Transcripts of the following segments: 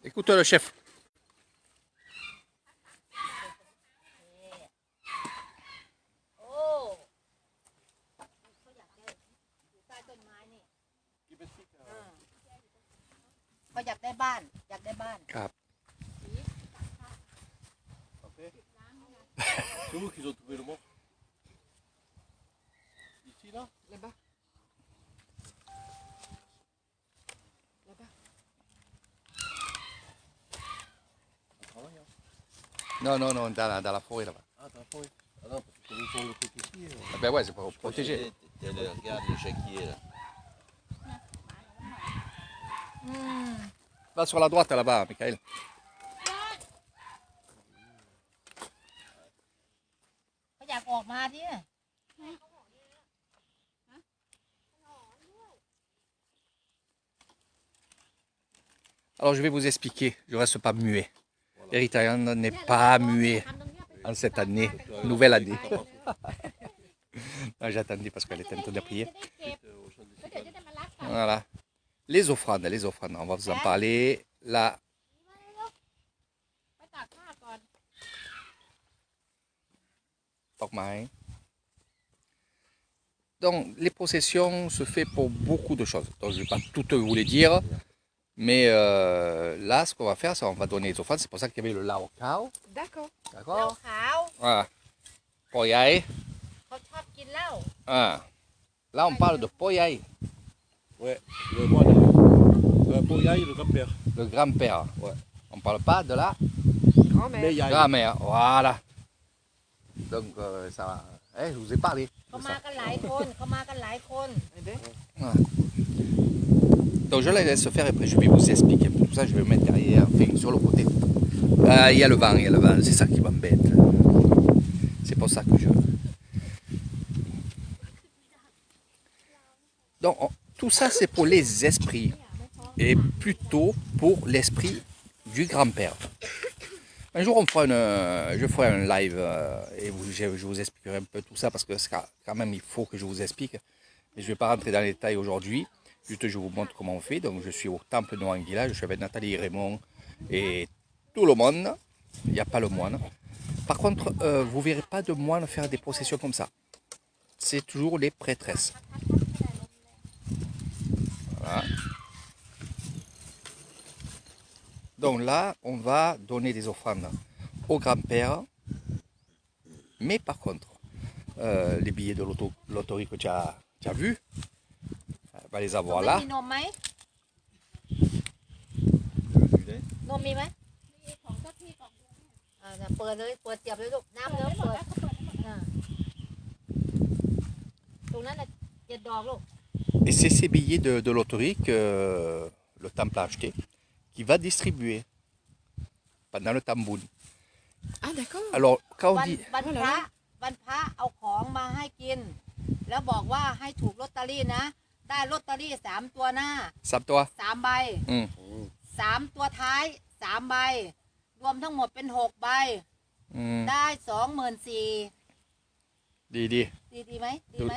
Écoute le chef. Cap. C'est où qu'ils ont trouvé le mort? Ici, là? Là-bas. Là-bas. Non, non, non, dans la forêt là-bas. Ah, t'as pas. Ah non, parce que nous sommes le côté ici. Ah ben ouais, c'est pour protéger. Regarde le chéquier là. Va sur la droite là-bas, Michael. Alors je vais vous expliquer, je ne reste pas muet. Eritrean n'est pas muet en cette année, nouvelle année. J'attendais parce qu'elle était en train de prier. Voilà. Les offrandes, on va vous en parler. Là, donc les possessions se fait pour beaucoup de choses. Donc je ne vais pas toutes vous les dire. Mais là, ce qu'on va faire, c'est qu'on va donner les offrandes. C'est pour ça qu'il y avait le laokao. D'accord. D'accord. Voilà. Poyai. Ah. Là, on parle de Poyai. Ouais, le moine. Poyaï, le grand-père. Le grand-père. Ouais. On ne parle pas de la Grand-mère. Meyaï. grand-mère. Voilà. Donc, ça va. Je vous ai parlé. De ça. Eh ben, Donc, je la laisse faire et après, je vais vous expliquer un peu tout ça. Je vais me mettre derrière, enfin, sur le côté. Il y a le vent, C'est ça qui m'embête. C'est pour ça que je... Donc, tout ça, c'est pour les esprits. Et plutôt pour l'esprit du grand-père. Un jour, je ferai un live et je vous expliquerai un peu tout ça parce que quand même, il faut que je vous explique. Mais je ne vais pas rentrer dans les détails aujourd'hui. Juste, je vous montre comment on fait. Donc, je suis au temple de Anguilla. Je suis avec Nathalie et Raymond et tout le monde. Il n'y a pas le moine. Par contre, vous ne verrez pas de moine faire des processions comme ça. C'est toujours les prêtresses. Voilà. Donc là, on va donner des offrandes au grand-père. Mais par contre, les billets de loterie que tu as vus, on va les avoir là. นมมีไหมเปิดเลยเปิดเจียบเลยลูกน้ำเริ่มเปิดตรงนั้นน่ะ7 ดอกลูก Et c'est ces billets de loterie que le temple a acheté, qui va distribuer pendant le tamboun. Ah, d'accord. Alors, quand on วัน dit... วันพระเอาของมาให้กิน แล้วบอกว่าให้ถูกลอตเตอรี่นะ ได้ลอตเตอรี่3 ตัวหน้า Sams-toi. 3 ใบ 3 ตัวท้าย 3 ใบ รวมทั้งหมดเป็น 6 ใบ ได้ 24,000 Dis. ดีไหมดีไหม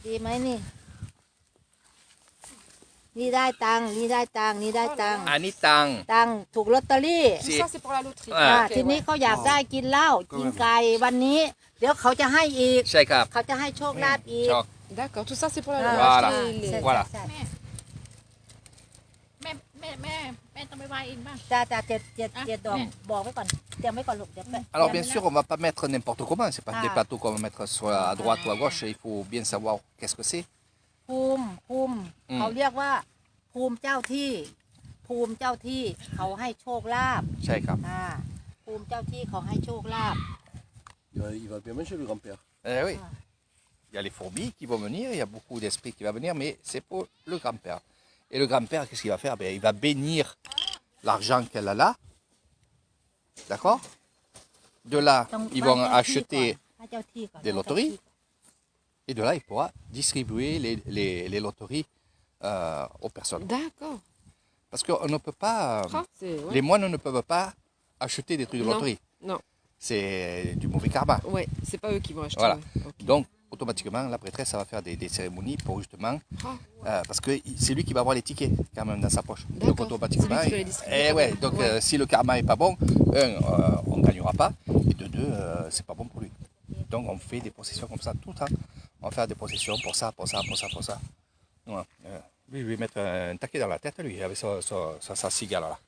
ดีไหมนี่นี่ได้ตังค์นี่ได้ตังค์นี่ได้ตังค์ Anitang. ตังค์ถูกลอตเตอรี่ Tout ça, c'est pour la loterie. Ah. Ok, ทีนี้ ouais. เขาอยากได้กินเหล้ากินไก่วันนี้ เดี๋ยวเขาจะให้อีก Shake up. เขาจะให้โชคลาภอีก Ciao. D'accord, tout ça, c'est pour la Voilà. acheter les- ใช่ Voilà. ใช่ แม่ต้องไปไหว้เองบ้าง จ้าจ้าเจ็ดดอกบอกไว้ก่อนเตรียมไว้ก่อนลูกเดี๋ยวไป Alors bien sûr, on ne va pas mettre n'importe comment. C'est pas Ah. des plateaux qu'on va mettre soit à droite ou à gauche. Il faut bien savoir qu'est-ce que c'est. ภูมิเขาเรียกว่า ภูมิเจ้าที่ ภูมิเจ้าที่เขาให้โชคลาภ Shake up. ภูมิเจ้าที่เขาให้โชคลาภ Il va bien manger le grand-père. Eh oui. Ah. Il y a les fourmis qui vont venir, il y a beaucoup d'esprits qui vont venir, mais c'est pour le grand-père. Et le grand-père, qu'est-ce qu'il va faire? Il va bénir l'argent qu'elle a là. D'accord? De là, ต้อง ils ไหว้ vont เจ้าที่ก่อน acheter ให้เจ้าที่ก่อน des loteries. Et de là, il pourra distribuer les loteries aux personnes. D'accord. Parce qu'on ne peut pas... Ah, c'est- ouais. Les moines ne peuvent pas acheter des trucs de Non. loterie. Non. C'est du mauvais karma. Ouais, c'est pas eux qui vont acheter. Voilà. ouais. Ok. Donc, automatiquement, la prêtresse, ça va faire des cérémonies pour justement, Ah. parce que c'est lui qui va avoir les tickets quand même dans sa poche. Donc D'accord. automatiquement, C'est lui qui doit les distribuer et quand ouais, même. donc Ouais. si le karma est pas bon, on ne gagnera pas, et de deux, c'est pas bon pour lui. Donc on fait des processions comme ça tout le temps. On va faire des processions pour ça, pour ça, pour ça, pour ça. Ouais. Lui, je vais mettre un taquet dans la tête, lui, avec sa cigale là.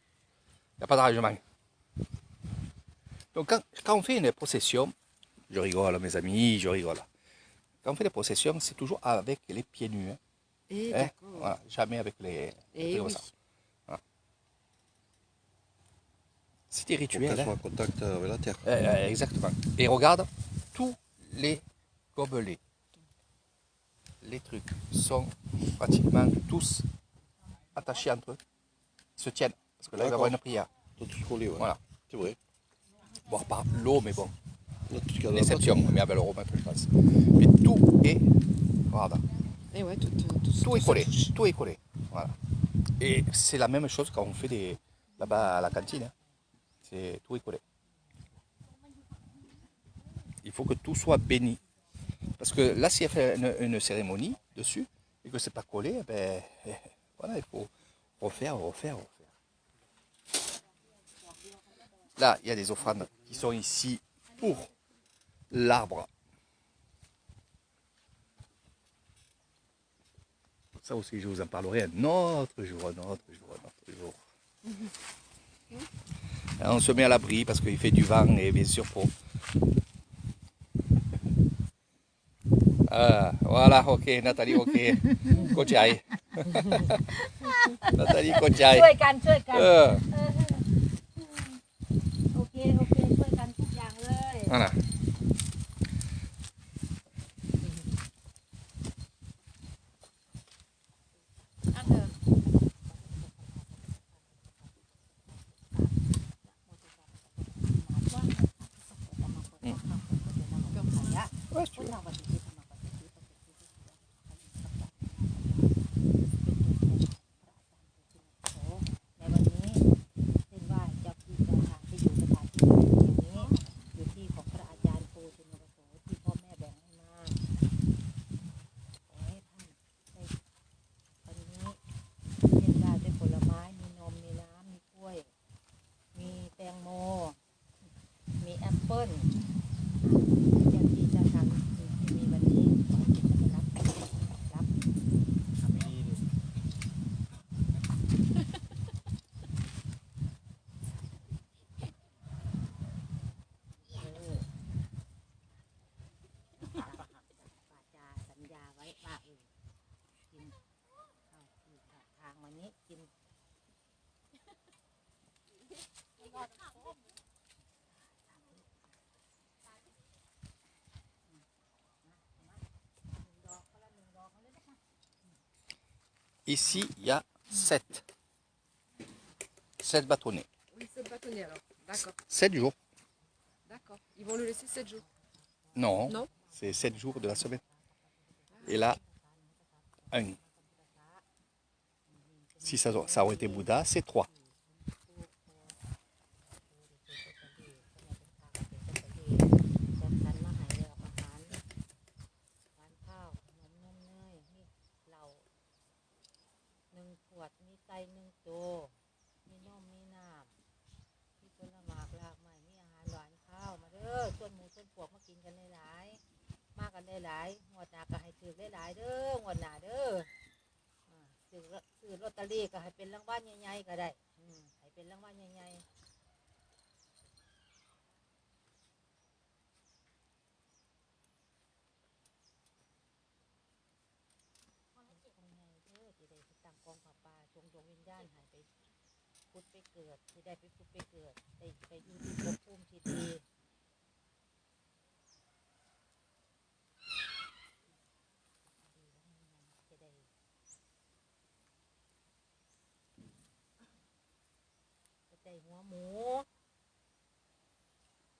Il n'y a pas d'arrangement. Donc quand on fait une procession, je rigole mes amis, je rigole. Quand on fait des processions, c'est toujours avec les pieds nus. Hein. Et Hein? d'accord. Voilà, jamais avec les Et trucs comme oui. ça. Voilà. C'est des Pour qu'elle rituels. soit Hein. en contact avec la terre. Exactement. Et regarde, tous les gobelets, les trucs sont pratiquement tous attachés entre eux, se tiennent. Parce que là, il va y avoir une prière. Tout ce qu'on lit, ouais. Voilà. C'est vrai. Bon, par l'eau, mais bon, Là, tout ce qu'il y a dans la l'exception, boîte, mais avec le romain, je pense. Mais tout est, regarde, Et ouais, tout tout est se collé, touche. tout est collé. Voilà. Et c'est la même chose quand on fait là-bas à la cantine. Hein. C'est tout est collé. Il faut que tout soit béni. Parce que là, si elle fait une cérémonie dessus et que c'est pas collé, ben voilà, il faut refaire. Là, il y a des offrandes qui sont ici pour l'arbre. Ça aussi, je vous en parlerai un autre jour. On se met à l'abri parce qu'il fait du vent et bien sûr pour... Ah, voilà, ok, Nathalie, ok. Coachai. Nathalie, ช่วย coachai. กันช่วยกัน Euh, โอเคโอเคช่วยกันทุกอย่างเลย voilà. Ouais, si tu veux. ในวันนี้เช่นว่าเจ้าที่เจ้าทางที่อยู่สถานที่แห่งนี้อยู่ที่ของพระอาจารย์ปูชินวโสที่พ่อแม่แบ่งให้มาขอให้ท่านได้วันนี้เช่นได้ด้วยผลไม้มีนมมีน้ำมีกล้วย มีแตงโม มีแอปเปิ้ลเจ้าที่เจ้าทางที่มีวันนี้ขอให้ท่านรับ ปาจาสัญญาไว้ว่ากินเอาที่ทางวันนี้กิน Ici, il y a 7 bâtonnets. Oui, c'est le bâtonnier alors. D'accord. 7 jours. D'accord. Ils vont le laisser 7 jours. Non, Non. c'est 7 jours de la semaine. Et là, 1. Si ça aurait été Bouddha, c'est 3. จัดสรรมาให้เลือกอาหารหวานข้าวนมเนยมีเหล้า1 ขวดมีไก่1 ตัวมีนมมีน้ำมีผลไม้หลากหลายมีอาหารหวานข้าวมาเด้อส่วนหมูส่วนพวกมากินกันหลายๆมากันหลายๆงวดหน้าก็ให้ถือหลายๆเด้องวดหน้าเด้อซื้อลอตเตอรี่ก็ให้เป็นรางวัลใหญ่ๆก็ได้ให้เป็นรางวัลใหญ่ๆ คนไงเด้อที่ได้ไปตั้งกองผ้าป่าจงดวงวิญญาณหายไปพุทธไปเกิดที่ได้ไปพุทธไปเกิดได้ไปอยู่ที่ภพภูมิที่ดีจะได้หัวหมู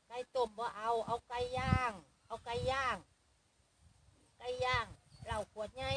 ไก่ต้มบ่เอาไก่ย่างเหล้าขวดใหญ่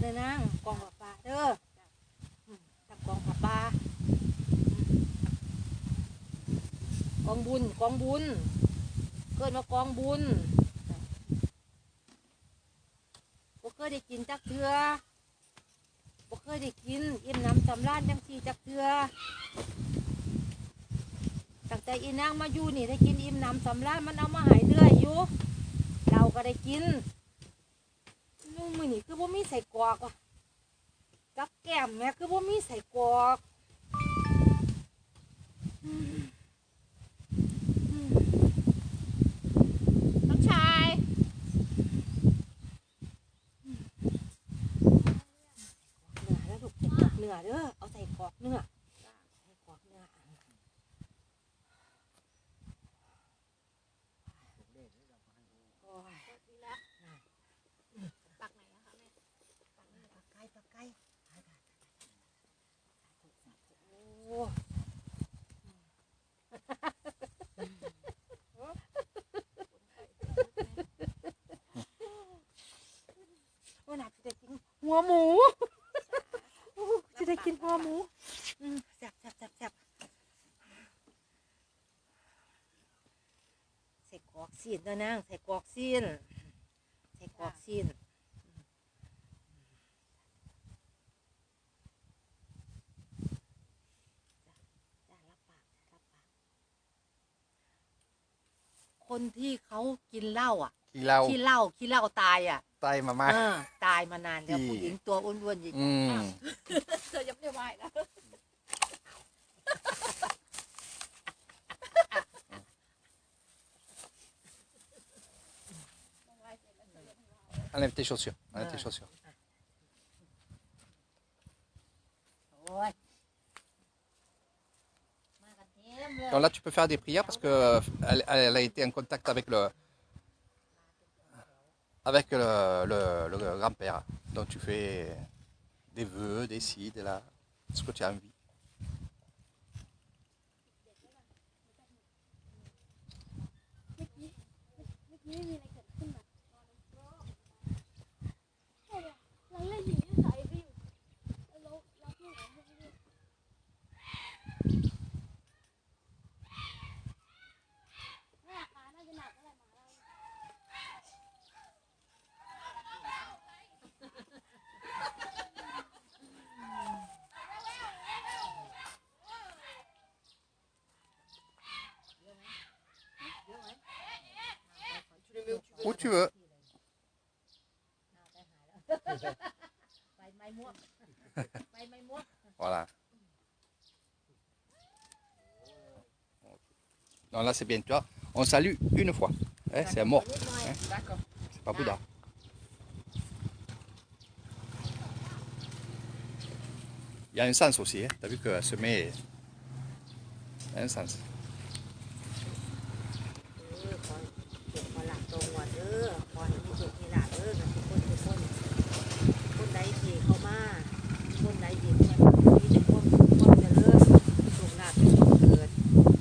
เด้อนางกองผ้าป่าเด้อตักกองผ้าป่ากองบุญเกิดมากองบุญบ่เคยได้กินจักเทื่อบ่เคยได้กินอิ่มน้ำสำราญจังซี่จักเทื่อตั้งแต่อีนางมาอยู่นี่ได้กินอิ่มน้ำสำราญมันเอามาใหายเรื่อยอยู่เราก็ได้กินนู่นมื้อนี้คือบ่มีใส่กรอกว่ะกับแก้มแม่คือบ่มีใส่กรอกน้องชาย เนื้อแล้วลูกใส่กรอกเนื้อเด้อเอาใส่กรอกเนื้อใส่กรอกเนื้อโอ้ย ดีแล้วปักไหนอะคะแม่ปักนี่เหรอ ปลาไก่โอ้ว่าน่าจะได้กินหัวหมูจะได้กินหัวหมูแซ่บใส่กรอกซีนเด้อนางใส่กรอกซีนจ้ารับปากคนที่เขากินเหล้าอ่ะ ขี้เหล้า ขี้เหล้าตายอ่ะ ไตมามา ตายมานานแล้ว ที่ ผู้หญิงตัวอ้วนๆอย่าง อืม เธอยังไม่ได้ไหว้นะ Enlève tes chaussures. Enlève tes chaussures. โอ้ยมากันเต็มเลย Donc là, tu peux faire des prières parce que elle a été en contact avec le grand-père. Donc tu fais des vœux, des ci, des là, ce que tu as envie. ไม่มีอะไรเกิดขึ้นแบบเราเล่นอย่างนี้ใส่ไปอยู่เราพูดอะไรไม่รู้ราคาน่าจะหนักอะไรมาเรา Où tu veux. ไปไม้ม่วง Voilà. Non, là, c'est bien, tu vois. On salue une fois. Hein, c'est mort. Hein, D'accord. c'est pas Bouddha. Il y a un sens aussi. Hein. Tu as vu que se met. Il y a un sens. ขอหลังตรงวัดเด้อขอให้มีสุขมีลาภเด้อกับทุกคนใดที่เข้ามาคนใดที่มันมีแต่ความเจริญสุขลาภเป็นความเกิด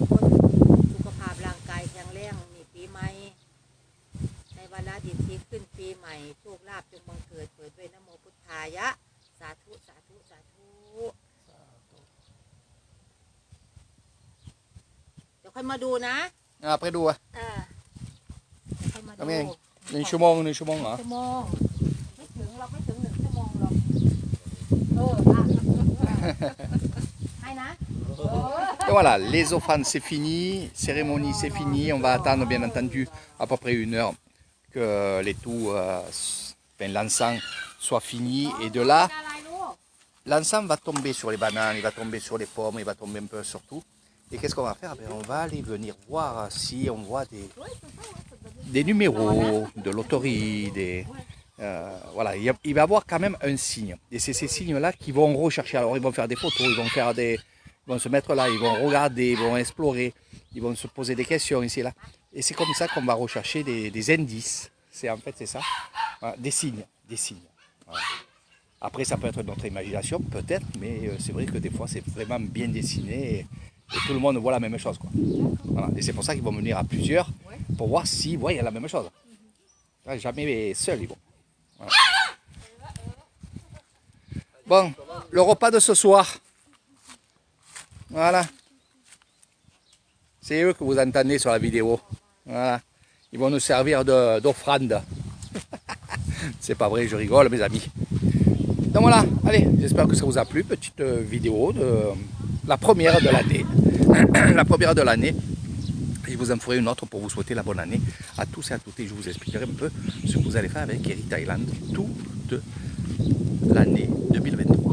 คนสุขภาพร่างกายแข็งแรงมีปีใหม่ในเวลาดิที่ขึ้นปีใหม่โชคลาภจงบังเกิดเปิดด้วยนะโมพุทธายะสาธุเดี๋ยวค่อยมาดูนะ Après d'où hein? ค่อยมาดู Combien? Une chumong hả? ชั่วโมงไม่ถึงเราไม่ถึง1 ชั่วโมงหรอกให้นะ Et voilà, les offrandes c'est fini, cérémonie c'est fini, on va attendre bien entendu à peu près 1 heure que les tout, l'encens soit fini et de là, อะไรลูก l'encens va tomber sur les bananes, il va tomber sur les pommes, il va tomber un peu sur tout. Et qu'est-ce qu'on va faire? Ben, on va aller venir voir si on voit des numéros, de loterie, voilà, il va y avoir quand même un signe. Et c'est ces signes-là qui vont rechercher. Alors ils vont faire des photos, ils vont se mettre là, ils vont regarder, ils vont explorer, ils vont se poser des questions ici et là. Et c'est comme ça qu'on va rechercher des indices. En fait, c'est ça. Voilà, des signes. Voilà. Après, ça peut être notre imagination, peut-être, mais c'est vrai que des fois, c'est vraiment bien dessiné et tout le monde voit la même chose, quoi. Voilà. Et c'est pour ça qu'ils vont venir à plusieurs pour voir s'ils voient la même chose. Jamais seuls, ils vont. Voilà. Bon, le repas de ce soir. Voilà. C'est eux que vous entendez sur la vidéo. Voilà. Ils vont nous servir d'offrande. C'est pas vrai, je rigole, mes amis. Donc voilà, allez, j'espère que ça vous a plu. Petite vidéo de la première de l'année. La première de l'année. Et je vous en ferai une autre pour vous souhaiter la bonne année à tous et à toutes. Et je vous expliquerai un peu ce que vous allez faire avec Eri Thailand toute l'année 2023.